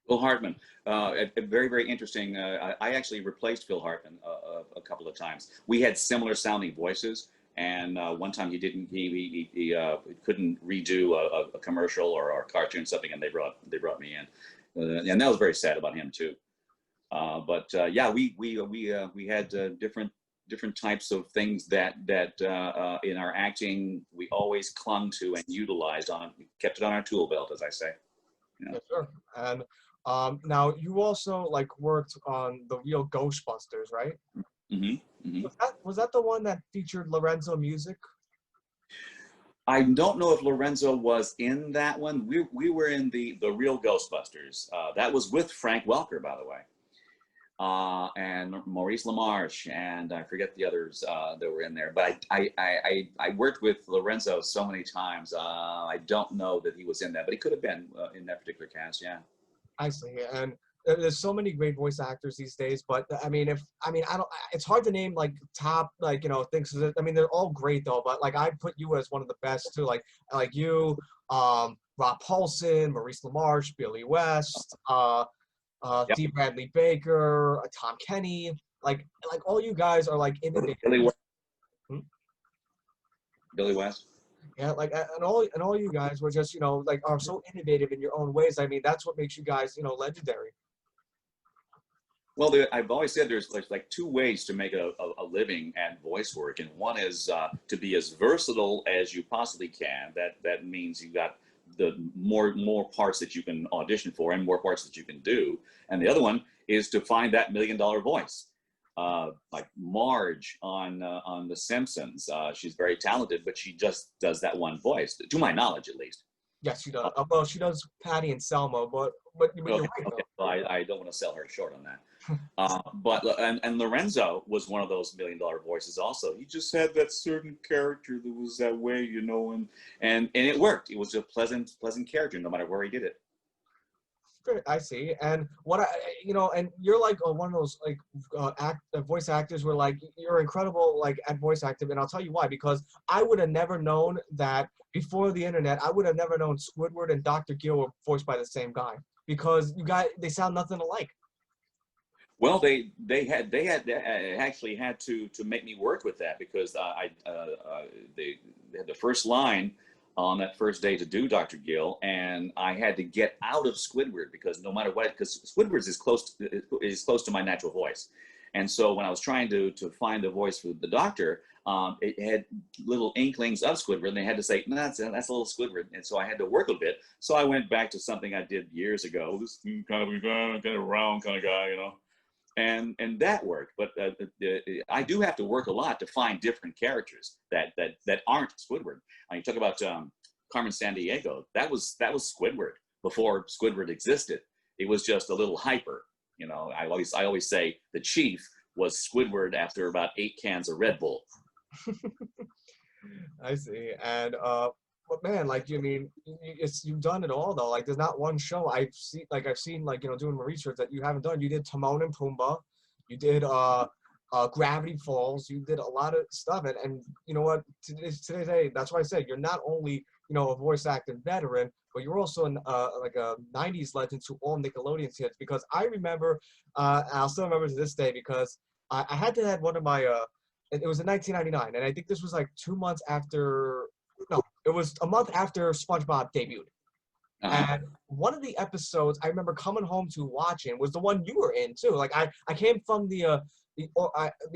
Phil Hartman, very, very interesting. I actually replaced Phil Hartman a couple of times. We had similar sounding voices, and one time he couldn't redo a commercial or a cartoon something, and they brought me in, and that was very sad about him too. Yeah, we had different types of things that in our acting we always clung to and utilized kept it on our tool belt, as I say. You know? Yes, sir. And now you also like worked on the real Ghostbusters, right? Mm-hmm. Mm-hmm. Was that the one that featured Lorenzo Music? I don't know if Lorenzo was in that one. We were in the real Ghostbusters. That was with Frank Welker, by the way, and Maurice LaMarche, and I forget the others that were in there. But I worked with Lorenzo so many times. I don't know that he was in that, but he could have been in that particular cast. Yeah. I see. And there's so many great voice actors these days, but I mean, I don't, it's hard to name like top, like, you know, things. I mean, they're all great though, but like I put you as one of the best too, like you, Rob Paulson, Maurice LaMarche, Billy West, Yep. D. Bradley Baker, Tom Kenny, like all you guys are like innovators. Billy West. Hmm? Billy West. Yeah, like and all you guys were just, you know, like are so innovative in your own ways. I mean, that's what makes you guys, you know, legendary. Well, I've always said there's like two ways to make a living at voice work, and one is to be as versatile as you possibly can. That means you got the more parts that you can audition for and more parts that you can do. And the other one is to find that $1 million voice. Like Marge on The Simpsons, she's very talented, but she just does that one voice, to my knowledge, at least. Yes, she does. Well, she does Patty and Selma, but you're Okay, right okay. though. Well, I don't want to sell her short on that. But and Lorenzo was one of those $1 million voices also. He just had that certain character that was that way, you know, and it worked. It was a pleasant character no matter where he did it. I see. And what you know, and you're like one of those like voice actors where like you're incredible like at voice acting, and I'll tell you why. Because I would have never known that before the internet. I would have never known Squidward and Dr. Gill were voiced by the same guy because they sound nothing alike. Well, they actually had to make me work with that because they had the first line on that first day to do Dr. Gill, and I had to get out of Squidward because no matter what, because Squidward is close to my natural voice, and so when I was trying to find the voice for the Doctor, it had little inklings of Squidward, and they had to say, no, that's a little Squidward, and so I had to work a bit. So I went back to something I did years ago. This kind of round kind of guy, you know. And that worked, but I do have to work a lot to find different characters that aren't Squidward. I mean, you talk about Carmen Sandiego. That was Squidward before Squidward existed. It was just a little hyper, you know. I always say the Chief was Squidward after about 8 cans of Red Bull. I see. And but man, like you mean you've done it all though. Like there's not one show I've seen like, you know, doing my research that you haven't done. You did Timon and Pumbaa, you did Gravity Falls, you did a lot of stuff, and you know what, today that's why I said you're not only, you know, a voice acting veteran, but you're also like a 90s legend to all Nickelodeon hits, because I remember I'll still remember to this day because I had to have one of my it was in 1999, and I think this was like 2 months after. No, it was a month after SpongeBob debuted. And one of the episodes I remember coming home to watching was the one you were in too. Like I came from the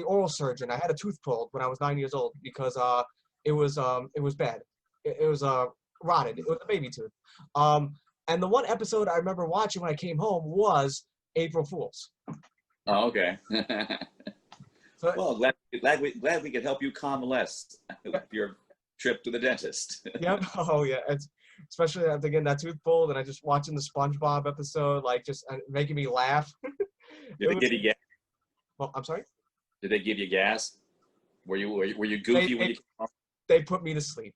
oral surgeon. I had a tooth pulled when I was 9 years old because it was bad. It was rotted. It was a baby tooth. And the one episode I remember watching when I came home was April Fool's. Oh, okay. So, well, glad we could help you convalesce with your trip to the dentist. Yep. Oh yeah. It's especially after getting that tooth pulled, and I just watching the SpongeBob episode, like just making me laugh. Did they give you gas? Well, I'm sorry. Did they give you gas? Were you goofy when you came home? They put me to sleep.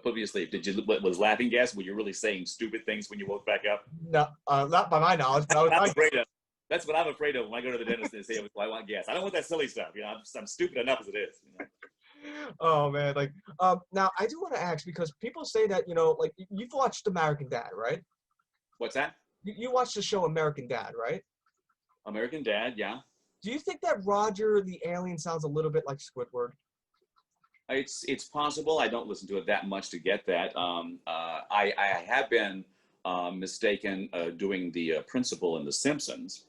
Put me to sleep. Did you was laughing gas? Were you really saying stupid things when you woke back up? No, not by my knowledge. But I'm afraid of. That's what I'm afraid of when I go to the dentist and say, well, I want gas. I don't want that silly stuff. You know, I'm stupid enough as it is. You know? Oh man, like now I do want to ask, because people say that, you know, like you've watched American Dad, right? What's that? You watched the show American Dad, right? American Dad, yeah. Do you think that Rodger the alien sounds a little bit like Squidward? It's possible. I don't listen to it that much to get that. I have been mistaken doing the principal in The Simpsons.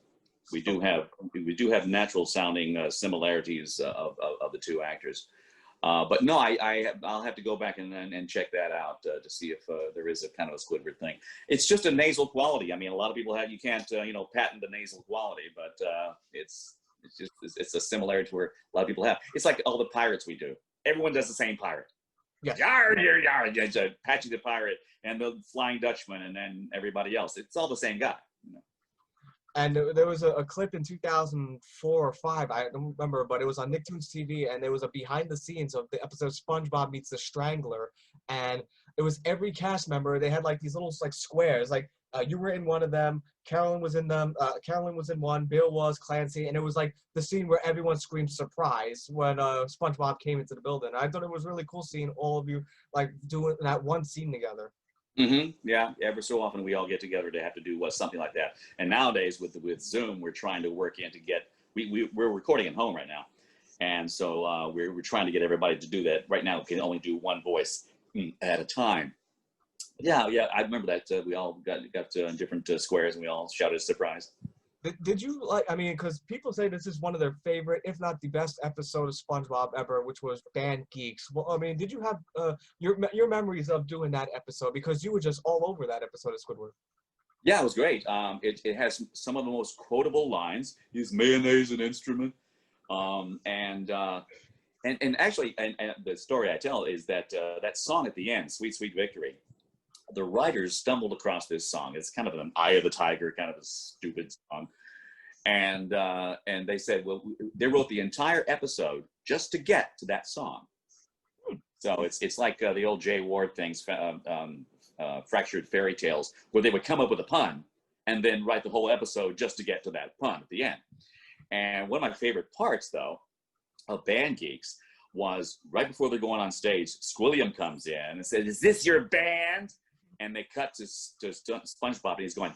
We do have natural sounding similarities of the two actors. But no, I'll have to go back and check that out to see if there is a kind of a Squidward thing. It's just a nasal quality. I mean, a lot of people you can't patent the nasal quality, but it's a similarity where a lot of people have. It's like all the pirates we do. Everyone does the same pirate. Yes. Yar, yar, yar. It's Patchy the Pirate and the Flying Dutchman and then everybody else. It's all the same guy. You know? And there was a clip in 2004 or 5, I don't remember, but it was on Nicktoons TV, and there was a behind the scenes of the episode SpongeBob Meets the Strangler, and it was every cast member. They had like these little like squares, like you were in one of them, Carolyn was in them, Carolyn was in one, Bill was, Clancy, and it was like the scene where everyone screamed surprise when SpongeBob came into the building. I thought it was really cool seeing all of you like doing that one scene together. Mm-hmm. Yeah, ever so often we all get together to have to do something like that. And nowadays with Zoom, we're trying to work in to get we're recording at home right now, and so we're trying to get everybody to do that. Right now, we can only do one voice at a time. Yeah, I remember that. We all got in different squares, and we all shouted surprise. Did you like? I mean, because people say this is one of their favorite, if not the best episode of SpongeBob ever, which was Band Geeks. Well, I mean, did you have your memories of doing that episode? Because you were just all over that episode of Squidward. Yeah, it was great. It has some of the most quotable lines. Is mayonnaise an instrument? And actually, and the story I tell is that that song at the end, "Sweet Sweet Victory," the writers stumbled across this song. It's kind of an Eye of the Tiger, kind of a stupid song, and they said, well, they wrote the entire episode just to get to that song. So it's like the old Jay Ward things, fractured fairy tales, where they would come up with a pun and then write the whole episode just to get to that pun at the end. And one of my favorite parts, though, of Band Geeks was right before they're going on stage, Squilliam comes in and says, "Is this your band?" And they cut to SpongeBob, and he's going,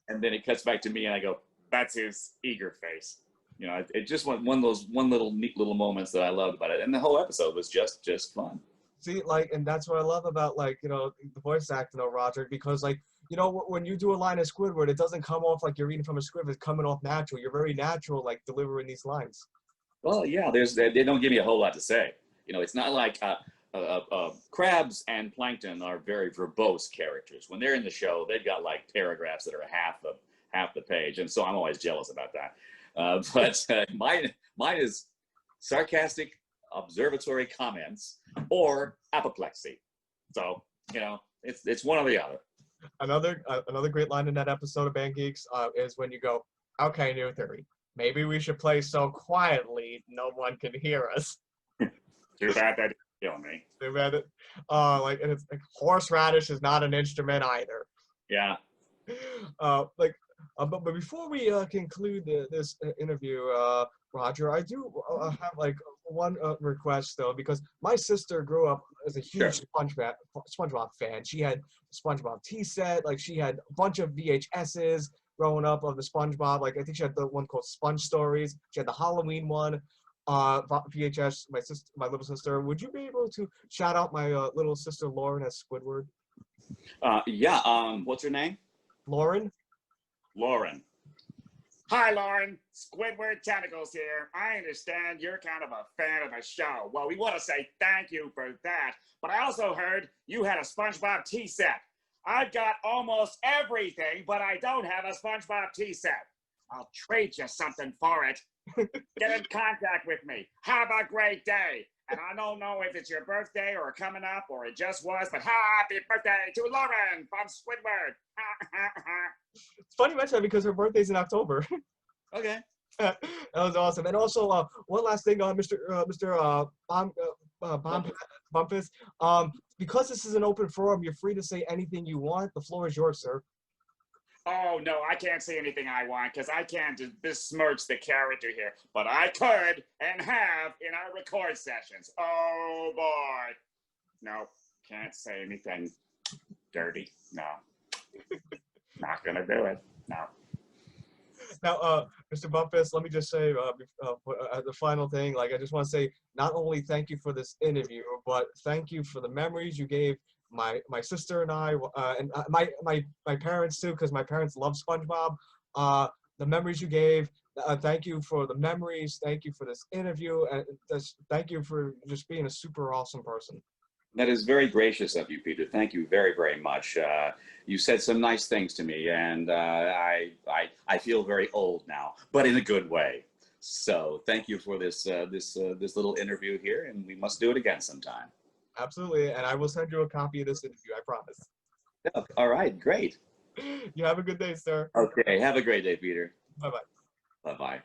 and then it cuts back to me, and I go, "That's his eager face." You know, it just one of those neat little moments that I loved about it, and the whole episode was just fun. See, like, and that's what I love about, like, you know, the voice acting of Rodger, because, like, you know, when you do a line of Squidward, it doesn't come off like you're reading from a script. It's coming off natural. You're very natural, like, delivering these lines. Well, yeah, they don't give me a whole lot to say. You know, it's not like crabs and plankton are very verbose characters. When they're in the show, they've got like paragraphs that are half the page, and so I'm always jealous about that. But mine is sarcastic observatory comments or apoplexy. So you know, it's one or the other. Another great line in that episode of Band Geeks is when you go, "Okay, new theory. Maybe we should play so quietly no one can hear us." Too bad that didn't kill me. Too bad it. Like, and it's like horseradish is not an instrument either. Yeah. But before we conclude this interview, Rodger, I do have like one request though, because my sister grew up as a huge SpongeBob fan. She had SpongeBob tea set, like she had a bunch of VHSs growing up of the SpongeBob. Like I think she had the one called Sponge Stories. She had the Halloween one. VHS. My little sister. Would you be able to shout out my little sister Lauren as Squidward? Yeah. What's her name? Lauren. Hi, Lauren. Squidward Tentacles here. I understand you're kind of a fan of the show. Well, we want to say thank you for that. But I also heard you had a SpongeBob tea set. I've got almost everything, but I don't have a SpongeBob tea set. I'll trade you something for it. Get in contact with me. Have a great day. And I don't know if it's your birthday or coming up or it just was, but happy birthday to Lauren from Squidward. It's funny you mention that because her birthday's in October. Okay. That was awesome. And also, one last thing, Mr. Bumpass. Because this is an open forum, you're free to say anything you want. The floor is yours, sir. Oh, no, I can't say anything I want because I can't besmirch the character here. But I could and have in our record sessions. Oh, boy. No, can't say anything dirty. No. Not going to do it. No. Now, Mr. Bumpass, let me just say the final thing. Like, I just want to say not only thank you for this interview, but thank you for the memories you gave my sister and I, and my parents too, because my parents love SpongeBob. The memories you gave. Thank you for the memories. Thank you for this interview, and thank you for just being a super awesome person. That is very gracious of you, Peter. Thank you very, very much. You said some nice things to me, and I feel very old now, but in a good way. So thank you for this little interview here, and we must do it again sometime. Absolutely, and I will send you a copy of this interview, I promise. Yeah, all right, great. You have a good day, sir. Okay, have a great day, Peter. Bye-bye. Bye-bye.